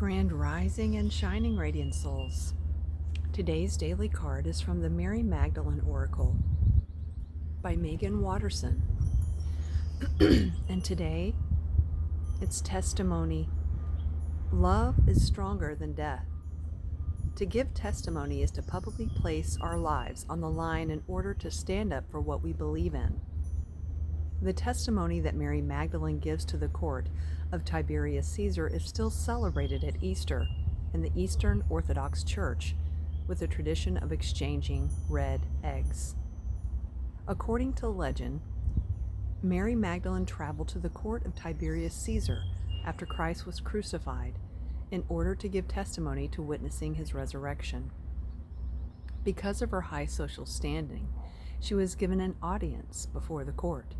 Grand Rising and Shining Radiant Souls. Today's daily card is from the Mary Magdalene Oracle by Megan Watterson. And today, it's testimony. Love is stronger than death. To give testimony is to publicly place our lives on the line in order to stand up for what we believe in. The testimony that Mary Magdalene gives to the court of Tiberius Caesar is still celebrated at Easter in the Eastern Orthodox Church, with a tradition of exchanging red eggs. According to legend, Mary Magdalene traveled to the court of Tiberius Caesar after Christ was crucified in order to give testimony to witnessing his resurrection. Because of her high social standing, she was given an audience before the court.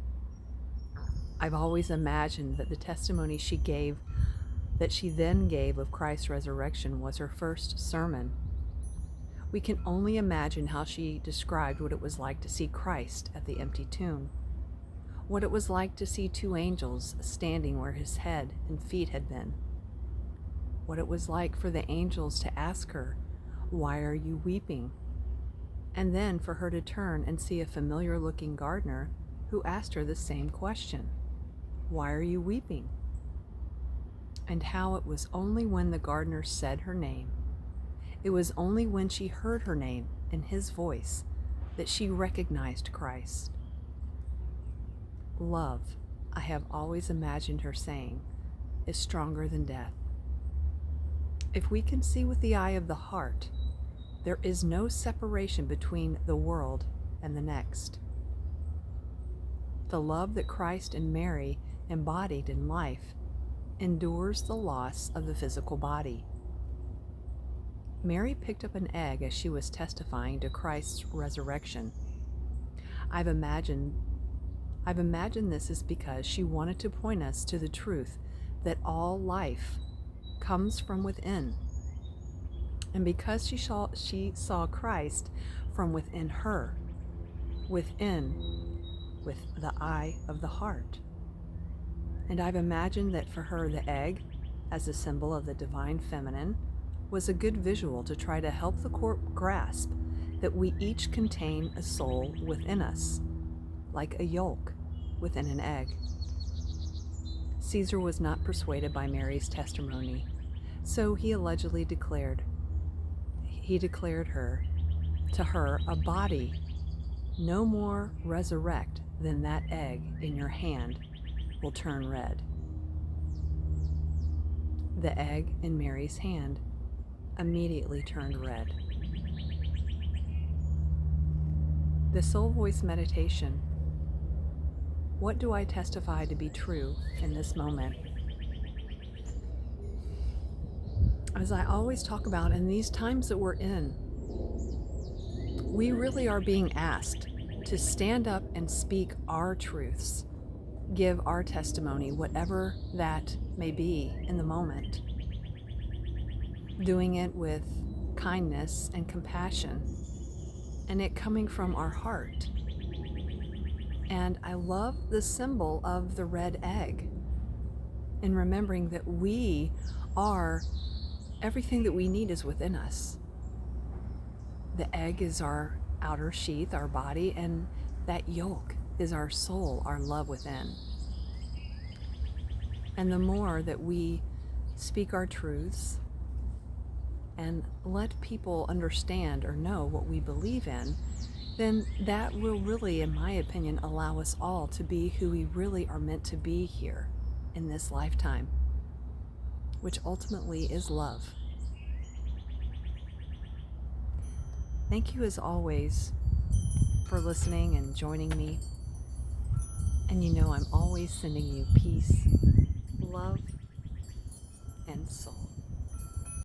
I've always imagined that the testimony she then gave of Christ's resurrection was her first sermon. We can only imagine how she described what it was like to see Christ at the empty tomb, what it was like to see two angels standing where his head and feet had been, what it was like for the angels to ask her, "Why are you weeping?" and then for her to turn and see a familiar-looking gardener who asked her the same question. "Why are you weeping?" And how it was only when the gardener said her name, it was only when she heard her name in his voice that she recognized Christ. Love, I have always imagined her saying, is stronger than death. If we can see with the eye of the heart, there is no separation between the world and the next. The love that Christ and Mary embodied in life endures the loss of the physical body. Mary picked up an egg as she was testifying to Christ's resurrection. I've imagined this is because she wanted to point us to the truth that all life comes from within. And because she saw Christ from within her, within, with the eye of the heart. And I've imagined that for her, the egg, as a symbol of the divine feminine, was a good visual to try to help the court grasp that we each contain a soul within us, like a yolk within an egg. Caesar was not persuaded by Mary's testimony, so he allegedly declared to her a body no more resurrect than that egg in your hand will turn red. The egg in Mary's hand immediately turned red. The Soul Voice Meditation. What do I testify to be true in this moment? As I always talk about, in these times that we're in, we really are being asked to stand up and speak our truths, give our testimony, whatever that may be in the moment, doing it with kindness and compassion, and it coming from our heart. And I love the symbol of the red egg, and remembering that we are, everything that we need is within us. The egg is our outer sheath, our body, and that yolk is our soul, our love within. And the more that we speak our truths and let people understand or know what we believe in, then that will really, in my opinion, allow us all to be who we really are meant to be here in this lifetime, which ultimately is love. Thank you as always for listening and joining me. And you know I'm always sending you peace, love, and soul.